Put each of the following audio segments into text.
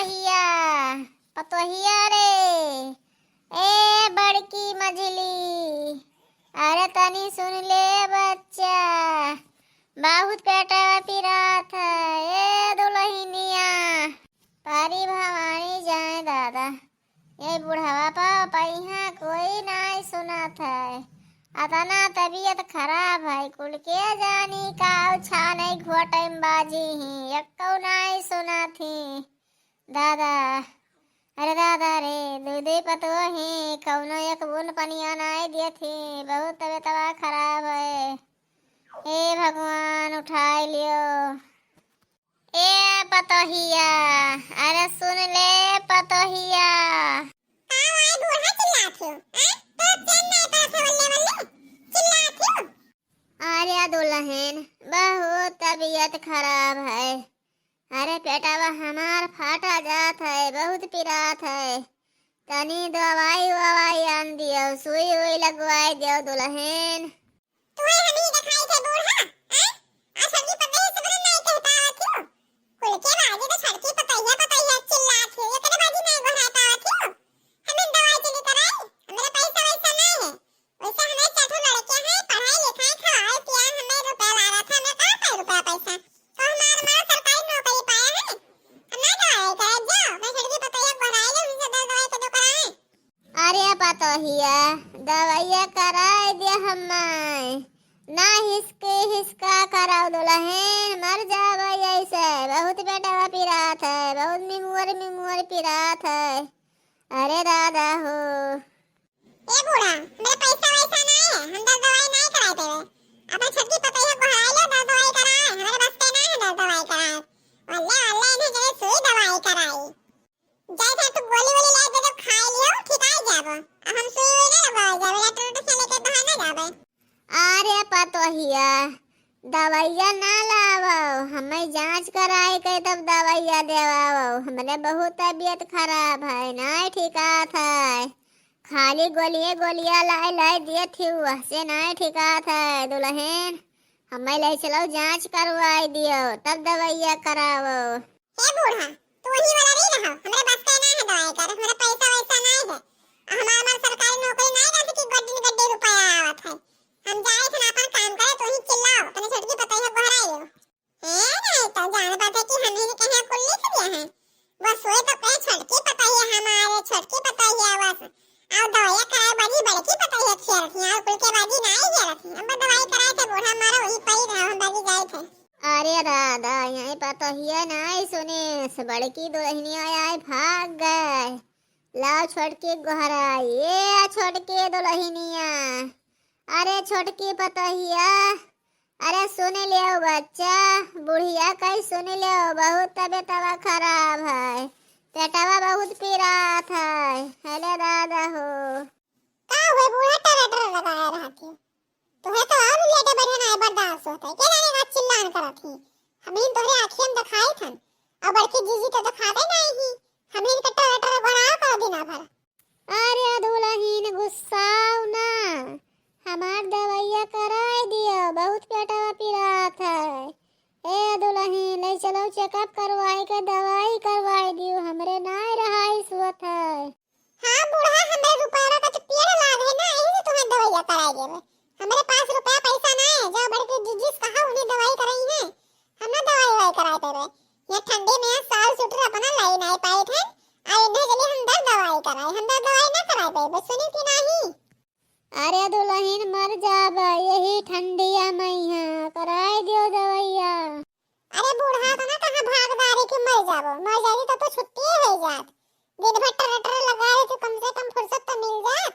पतोहिया पतोहिया रे। ए बड़की मझली, अरे तनी सुन ले बच्चा, बहुत पेटा पिरात है। ए दुल्हनिया पारी भवानी जाए दादा, ये बुढ़ावा पा पहिया कोई नहीं सुनत है। अतना तबीयत खराब है, कुल के जानी का छा नहीं घुआ टाइम बाजी ही यक्कौ नहीं सुनत ही दादा। अरे दादा रे, दूधे पतो ही कौनो एक बूंद पनिया नहीं दिए थी, बहुत तबीयत खराब है। हे भगवान उठाई लियो। ए पतोहिया, अरे सुन ले पतोहिया। अरे दुल्हन बहुत तबीयत खराब है। अरे पेटावा हमार फाटा जात है, बहुत पिरात है। तनी दवाई ववाई आन दियो, सुई उई लगवाई दियो दुल्हन। पतोहिया दवाइया कराए दिया हमाय, ना हिसके हिसका कराओ दुल्हन, मर जाओ ऐसे। बहुत बेटा पिरात है, बहुत मिमुअर पिरात है। अरे दादा हो। ए बूढ़ा, मेरे पैसा वैसा नहीं है, हम दवाई नहीं कराए तेरे। अपन छटकी पतैया को हराई लो, दवाई कराए, हमारे बस पे नहीं है दवाई कराए। वल्ले इन्हें जरे सुई दवाई कराई। जैसे तू गोली वाली लाई दे, जब खाई लियो ठीक आ जाबो। अब हम सुई हुई ना लगाओ जाबे, डॉक्टर से लेके बहाना जाबे। अरे पतोहिया दवाइया ना लावो, हमें जांच कराई के तब दवाइया देवाओ। हमने बहुत तबीयत खराब है, नहीं ठिकात है। खाली गोलिया लाई दिए थी, वैसे नहीं ठिकात है दुल्हन। हमें ले चलो जांच करवाई दियो, तब दवाइया करावो। हे बूढ़ा, तू वही वाला नहीं रहा, हमारे बस का नहीं है दवाई कर, हमारा पैसा वैसा नहीं है। हमारा सरकारी नौकरी नहीं रहती कि गड्डी रुपया आवत है। हम जाए थे अपन काम करे, तो ही चिल्लाओ तने छटकी पतैया को हराइयो। नहीं तो जान पाते कि हम ही कहीं कुल लिख दिया है। बस सोए तो कहे छटकी पतैया, हमारे छटकी पतैया बस। अब दवाई कराए बाजी बड़की पतैया खेल थी, और कुल के बाजी नहीं खेल थी। अब दवाई कराए थे बूढ़ा हमारा वही पई रहा, हम बाजी गए थे। अरे दादा यही पतोहिया नहीं सुने, बड़की दुल्हनिया आए भाग गए। लाओ छोटकी गोहराई, ये छोटकी दुल्हनिया। अरे छोटकी पतोहिया, अरे सुन लियो बच्चा, बुढ़िया कहीं सुन लियो, बहुत तबीयत खराब है, पेटवा बहुत पीरात है। हेले दादा हो। का हुए बूढ़ा टरा लगाया रहती। तोहे तो और लेटे बैठे ना बर्दाश्त होता है, के जाने का चिल्लान करत ही। हमें तोहरे आँखियों में दिखाई थन, और बड़की जीजी तो दिखाते नहीं ही। हमें इनका टरा बड़ा कर दिना भर। अरे दुल्हन गुस्साओ ना, हमार दवाइया कराए दियो, बहुत पेटवा पिरात है। ए दुल्हन ले चलो चेकअप करवाई के दवाई करवाई दियो, हमरे नहीं रहा सुवत है। हाँ बूढ़ा, हमारे रुपया का तो पेड़ लाग है ना, यही से तुम्हें दवाइया कराए देवे। हमारे पास रुपया पैसा नहीं है, जो बड़की जीजी कहा उन्हें दवाई कराई है, हम ना दवाई कराए देवे। ये ठंडी में साल सुटर अपना लाई नहीं पाए थे, आई इन्हें जल्दी हम दवाई कराए, हम दवाई ना कराए पे बस सुनी थी नहीं। अरे दुल्हन मर जाबे, यही ठंडिया मैया कराए दियो दवाइया। अरे बूढ़ा तो ना कहाँ भागदारी के मर जाबो तो छुट्टी हो जात। दिन भर टरा लगाए तो कम से कम फुर्सत तो मिल जात।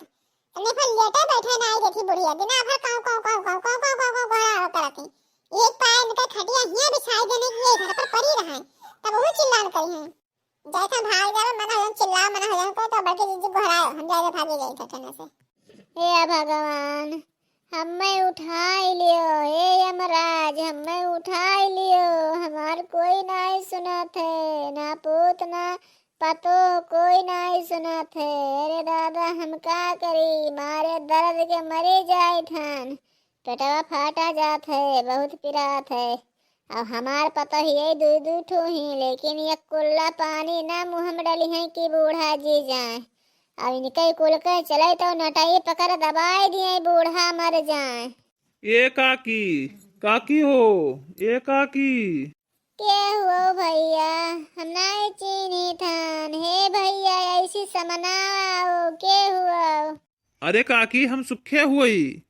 तने फिर लेटे बैठे नहीं देखी बुढ़िया, दिन भर काऊ करती। एक पाय निकल खटिया हिया बिछाई देने की घर पर पड़ी रहा, तब वो चिल्लान करी है। जैसा भाग जावे मना हम चिल्ला मना हो को तो बड़के जीजी घराए, हम जाए भागी गई थे ठने से। हे भगवान हमें उठाई लियो, हे यमराज हमें उठाई लियो। हमार कोई नहीं सुनत है, ना पूत ना पतो कोई नहीं सुनत है। अरे दादा हम का करी, मारे दर्द के मरे जाए ठन, पेटवा फाटा जात है, बहुत पिरात है। अब हमार पता ही है दू दू ठो ही, लेकिन ये कुल्ला पानी ना मुँह में डली है कि बूढ़ा जी जाए। अब इनके कुल के चले तो नटाई पकड़ दबाई दिए बूढ़ा मर जाए। ए काकी, काकी हो, ए काकी। के हुआ भैया, हम नहीं चीनी थान। हे भैया ऐसी समनाओ, के हुआ? अरे काकी हम सुखे हुई।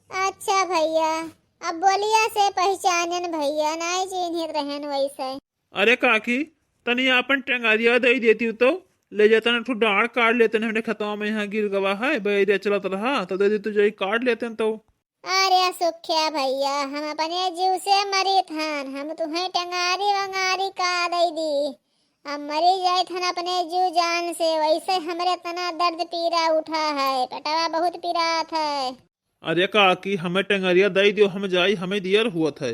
अच्छा भैया, अब बोलिया से पहचानन भैया, नहीं चिन्हित रहन वैसे। अरे काकी तनी आपन टंगारिया दे देती तो ले जाता ना, ठू डाढ़ काट लेते हैं, हमने खतवा में यहाँ गिर गवा है बैरिया चलत रहा तो दे दी तो जाई काट लेते हैं। तो अरे सुखिया भैया, हम अपने जीव से मरी थान, हम तुम्हें टंगारी वंगारी का दे दी। अब मरी जाए थन अपने जीव जान से, वैसे हमरे तना दर्द पीरा उठा है, पेटवा बहुत पीरात है। अरे काकी हमें टंगारिया दे दियो, हम जाई, हमें दियर हुआ था।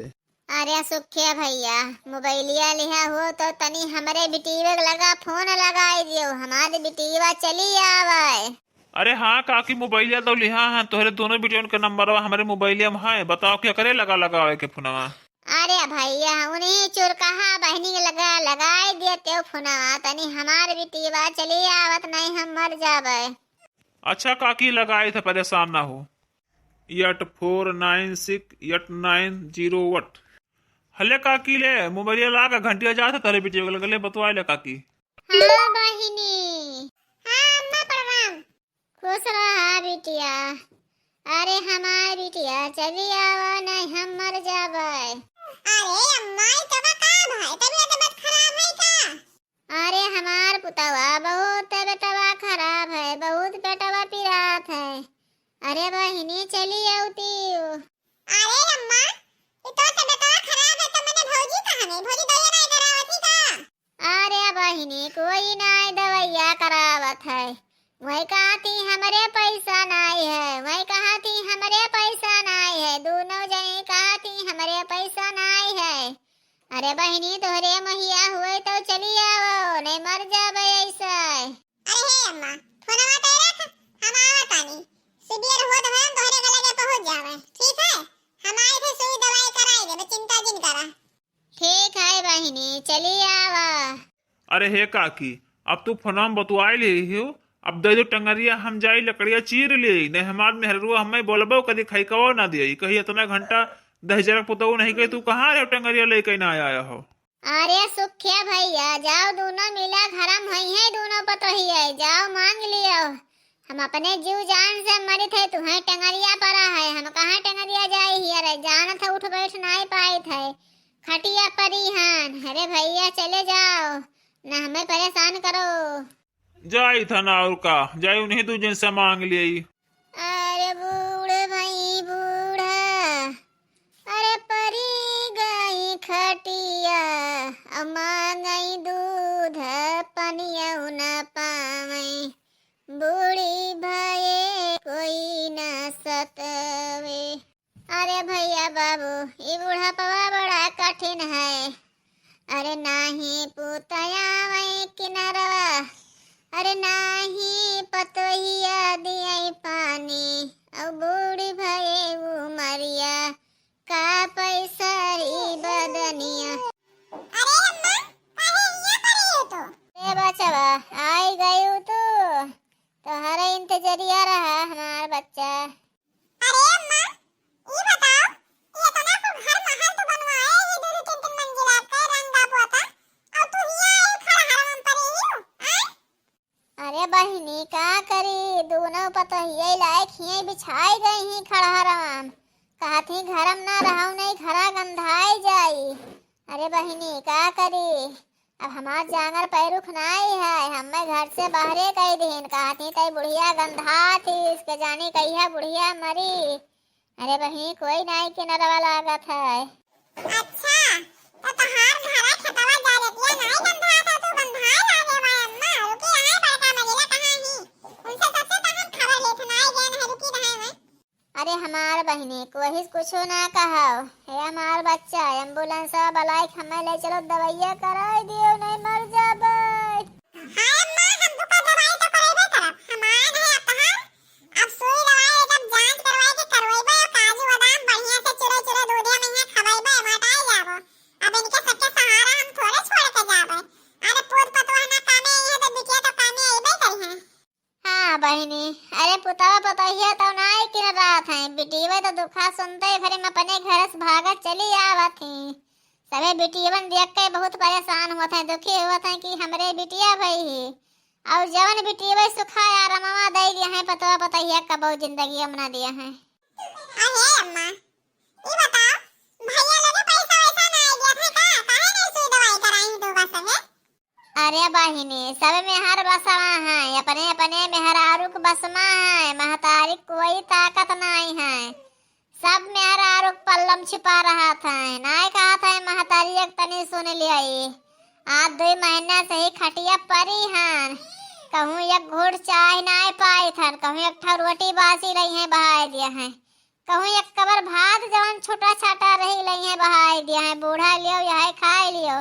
अरे सुखिया भैया, मोबाइलिया लिहा हो तो तनी हमरे बिटीवे लगा फोन लगाई दियो, हमारे बिटीवा चली आवे। अरे हाँ काकी मोबाइलिया तो लिहा है, तोहरे दोनों बेटियों का नंबर हमारे मोबाइलिया में है, बताओ क्या करे लगा लगावे के फोनवा। अरे भैया उन्हीं चुरकहा बहनी के लगा लगाई दिए फोनवा, तनी हमारे बिटीवा चली आवत, नहीं हम मर जावे। अच्छा काकी लगाए थे, परेशान ना हो। 84968908। हले काकी ले मोबाइल ला का घंटिया जाता तारे बेटी के लगले बतवाए ले काकी। हाँ बहिनी। हाँ अम्मा प्रणाम। खुश रहा बिटिया। अरे हमारी बिटिया चली आवा, नहीं हम मर जावे। अरे अम्मा तबा का भाई, तबीयत खराब है का? अरे हमार पुतवा बहुत तबीयतवा खराब है, बहुत पेटवा पीरात है। अरे बहिनी चली आउती। अरे अम्मा ये तो तबीयत खराब है, तो मैंने भौजी कहा नहीं, भौजी दवाई नहीं करावती का? अरे बहिनी कोई नहीं दवाइया करावत है, वही कहा थी हमारे पैसा नहीं है, वही कहा थी हमारे पैसा नहीं है, दोनों जने कहा थी हमारे पैसा नहीं है। अरे बहिनी तोहरे महिया हुए तो चली आओ, नहीं मर जावे ऐसा। अरे हे अम्मा फोनवा तो रख, हम आवत आनी, सीवियर हो तो हम तोहरे गले के पहुंच जावे, ठीक है? हम आए थे सुई दवाई कराई दे, चिंता जिन करा। ठीक है बहिनी चली आवा। अरे हे काकी अब तू फोनम बतवाए ले हो, अब दे दो टंगरिया, हम जाई लकड़िया चीर ले, नहीं हमार मेहरुआ हमें बोलबो कदी खाई कवो ना दियई, कही इतना घंटा 10,000 पुतऊ नहीं गई, तू कहाँ रे टंगरिया लेके ना आया हो। अरे सुखिया भैया जाओ, दोनों मिला घरम हुई है, दोनों पतोही है, जाओ मांग लियो। हम अपने जीव जान से मरे थे, तुम्हें टंगरिया पड़ा है, हम कहाँ टंगरिया जाए ही। अरे जान था उठ बैठ नहीं पाए थे, खटिया परी हन। अरे भैया चले जाओ, न हमें परेशान करो। जाई था ना और का जाई, उन्हें तू जिनसे मांग लियई। अरे बूढ़े भाई बूढ़ा, अरे परी गई खटिया, अब मांगई दूध पनिया न पावे, बूढ़ी भये कोई न सतवे। अरे भैया बाबू ये बूढ़ा पवा बड़ा कठिन है। अरे नाही पुतया वही किनारवा, अरे नाही पतोहिया दिया पानी, अब बूढ़ी भये उमरिया, का पैसा री बदनिया। अरे अम्मा काहे यहाँ पर ही हो तो? ए बचवा आई गई हूँ तुम्हारा इंतजरिया रहा हमारा बच्चा। अरे अम्मा ये बताओ, ये तो ना खूब घर महल तो बनवाए ये 2-3 मंजिला का रंगा पोता, और तू यहाँ आए खड़ा हरम पर ही हो, हैं? अरे बहिनी का करी, दोनों पतोहिया लायक ही बिछाई गई ही खड़हराम, कहा थी घरम ना रहू नहीं घरा गंधाई जाई। अरे बहिनी का करी, अब हमार जांगर पैरुख नहीं है, हमें घर से बाहरे कई दिन, कहा थी कई बुढ़िया गंधा थी, इसके जानी कहिया बुढ़िया मरी। अरे बहिनी कोई नहीं के नरवा लागत है। अच्छा तो तहार घरा खतवा जा लेतिया नहीं गंधा था, तू गंधाए लागे बा अम्मा, रुकी रहे बड़का मजिला कहाँ ही, उनसे सबसे तहन खबर लेत नहीं गए नहीं, रुकी रहे मैं। अरे हमार बहिनी कोई कुछो ना कहो, हे हमार बच्चा एम्बुलेंस बलाई हमें ले चलो दवाइया कराई दियो, नहीं मर जाबे। हाय अम्मा हम दुका दवाई तो करेबे करब, हमान है अब तहार, अब सुई दवाई एकदम जांच करवाए के करवाइबे, और काजू बादाम बढ़िया से चुरे चुरे दूधिया में यहाँ खवाइबे, मटाई जाबो, बहिनी, अरे पुतवा पतोहिया तो नाई किन रात है, बिटिया तो दुखा सुनते फिर हम अपने घर से भागत चली आवत थी। सबे बिटियवन देख के बहुत परेशान हुआ था, दुखी हुआ था कि हमरे बिटिया भई ही और जवन बिटिया सुखा यार रमवा दे दिया है, पतवा पतोहिया कबो जिंदगी मना दिया है। अरे अम्मा ये बताओ भैया लोग पैसा वैसा ना आ गया था का काहे नहीं सुई दवाई कराई दो बस है। अरे बहिनी, सब मेहर बसवा है, अपने अपने मेहरारू के बसमा है, महतारी कोई ताकत नहीं है। सब मेहरारू पल्लम छिपा रहा था, नहीं कहा था महतारी एक तनी सुन लिया। आज 2 महीना से ही खटिया परी हन, कहूँ एक घूट चाय नहीं पाई थन, कहूँ एक ठा रोटी बासी रही है बहाई दिया है, कहूँ एक कबर भात जवन छोटा छाटा रही रही है बहाई दिया है, बूढ़ा लियो यही खाए लियो।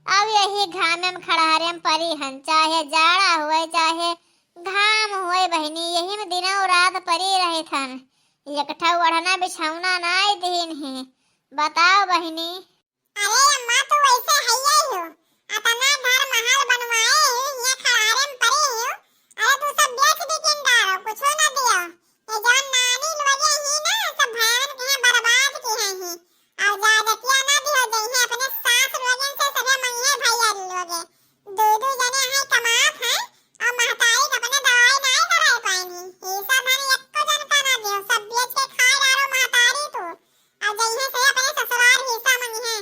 अब यही घामे में खड़ारे में परी हन, चाहे जाड़ा हुए चाहे घाम हुए बहनी, यही में दिनों रात परी रहे थन, एकठा ओढ़ना बिछौना नहीं दिन ही। बताओ बहनी। अरे अम्मा तो वैसे है ही हो, अपना घर महल बनवाए हो, ये खड़ारे में पड़े हो। अरे तू सब बेच बिकिन डालो, कुछ ना दियो। ये जवन नानी लोगे ही ना सब भयान के हैं, बर्बाद की हैं ही। और ज्यादतिया ना दियो जइहे अपने सास लोगन से सबे मंगे भैया लोगे। दो जने हैं कमात हैं और महतारी के अपने दवाई नहीं कराए पाएनी। ये सब हन एको जन का ना दियो, सब बेच के खाए डालो महतारी तू। और जइहे से अपने ससुराल हिस्सा मंगे।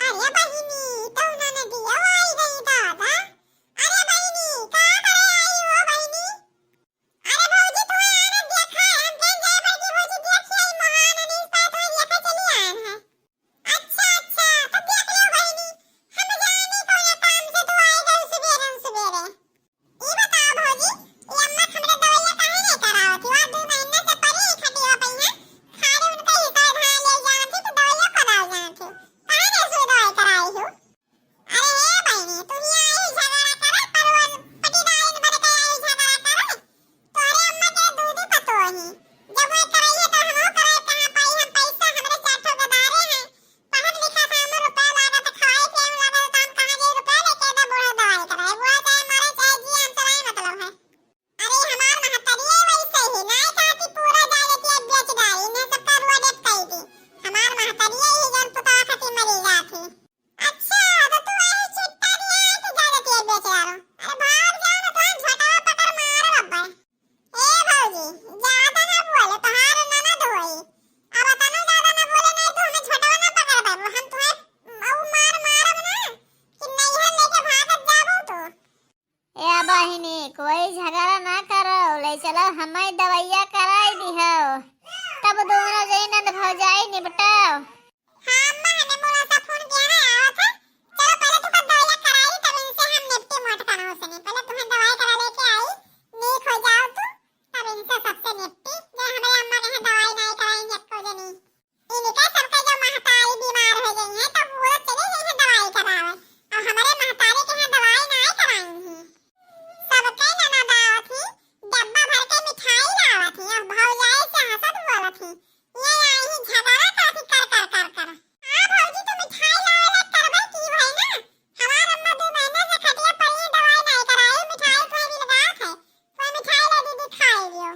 अरे बहिनी तो उन्होंने दिया आई गई दादा। अरे बहिनी कहाँ करे आई हो बहिनी। अरे भौजी तू आने देखा है, हम कहीं जाए बड़की भौजी देखी आई महान नहीं पात हो लेके चली आए हैं। अच्छा अच्छा तो देख लियो बहिनी, हम जाने कौन काम से तू आई गई सवेरे सवेरे। ये बताओ भौजी ये अम्मा हमरे दवाइयां काहे नहीं करावत हो, 2 महीने से परी खटी हो पई हैं, खाली उनका हिस्सा धान ले जान थी तो दवाइयां कराव जान थी, काहे नहीं सुई दवाई कराई हो। अरे हे बहिनी तू ही आई झगड़ा करे परवन पटीदारी बड़ के आई झगड़ा करे तो अरे अम्मा के दूध पतो ही जब वो कराई है तो हम कराए कहां पाई, हम पैसा हमरे चाठो गदारे हैं, पढ़न लिखा था हम रुपया लागत खवाए के हम लागत काम कहां जे रुपया लेके दा बूढ़ा दवाई कराए, बूढ़ा चाहे मारे चाहे जी हम चलाए मतलब है। अरे हमार महतरिये वैसे ही नहीं कहती पूरा जाए लेती बेच डाली ने सबका रुआ देख कही थी, हमार महतरिये ही जन पुता खती मरी जाती। अच्छा तो तू ऐसी चिट्टा दिया है कि ज्यादा तेल बेच रहा हो। अरे भाग जाओ ना तुम झटवा पकड़ मारो अब्बा। ए भौजी ज्यादा ना बोले तोहार ननद होई, अब तनु ज्यादा ना बोले नहीं तो हमें झटवा ना पकड़ पाबो, हम तुम्हें औ मार मारब ना कि नैहर लेके भागत जाबो तो। ए बहिनी कोई झगड़ा ना करो, ले चलो हमें दवाइया कराई दी हो, तब दोनों जने भौजाई निपटाओ। हां अम्मा हमें मोला सा फोन किया है आवत है, चलो पहले तुका दवाई कराई तब इनसे हम निपटे मोट करा हो सने, पहले तुम्हें दवाई करा लेके आई ठीक हो जाओ तू तब इनसे सबसे निपटी। जे हमारे अम्मा ने दवाई नहीं कराएंगे को जनी इनका सबका जो महतारी बीमार हो गई है तब वो चले गई है दवाई करावे और हमारे महतारी के यहाँ दवाई नहीं कराएंगी। सबके ननद आवत थी, डब्बा भर के मिठाई लावत थी और भौजाई से हंसत बोलत थी, ये आई ही झगड़ा काफी कर। हां भौजी तो मिठाई लावे करबे की भाई ना, हमार अम्मा 2 महीने से खटिया पड़ी है दवाई नहीं कराई, मिठाई कोई भी लगा है कोई मिठाई ले दीदी खाई लियो।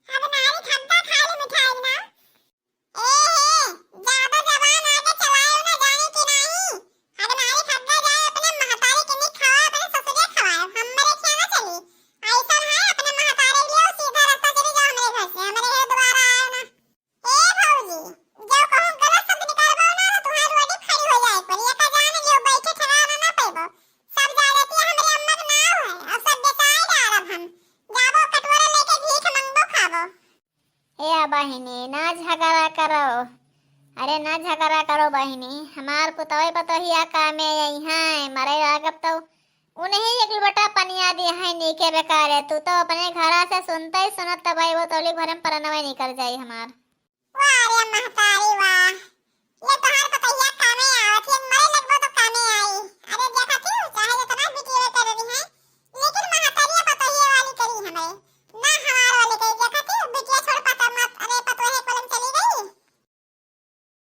अब नारी ठग्गा खा ली मिठाई ना। ए हे ज्यादा जबान आगे चलाओ ना जाने की नहीं, अब नारी ठग्गा जाए अपने महतारी के नहीं खाओ अपने ससुरे खवाओ, हमरे क्या ना चली ऐसा है अपने महतारी लियो सीधा रास्ता चली जाओ हमरे घर से, हमरे घर दोबारा आए ना। ए भौजी जो कहूं गलत शब्द निकालबो ना तो तुम्हारी रोटी खड़ी हो जाए पर ये का जान लियो बैठे ठहराना ना पेबो, सब जायदाती हमरे अम्मा के नाम है और सब बेचाई डालब हम, जाबो कटोरा लेके भीख मंगबो खाबो। ए बहिनी ना झगड़ा करो, अरे ना झगड़ा करो बहिनी, हमार पुतवे पतोहिया कामे आई है, मरे लागब तो उन्हें एक लोटा पनिया दी है नीके बेकार है, तू तो अपने घरा से सुनते ही सुनत भाई वो तोली भरम परनवे निकल जाई हमार। वाह रे महतारी वाह, ये तोहार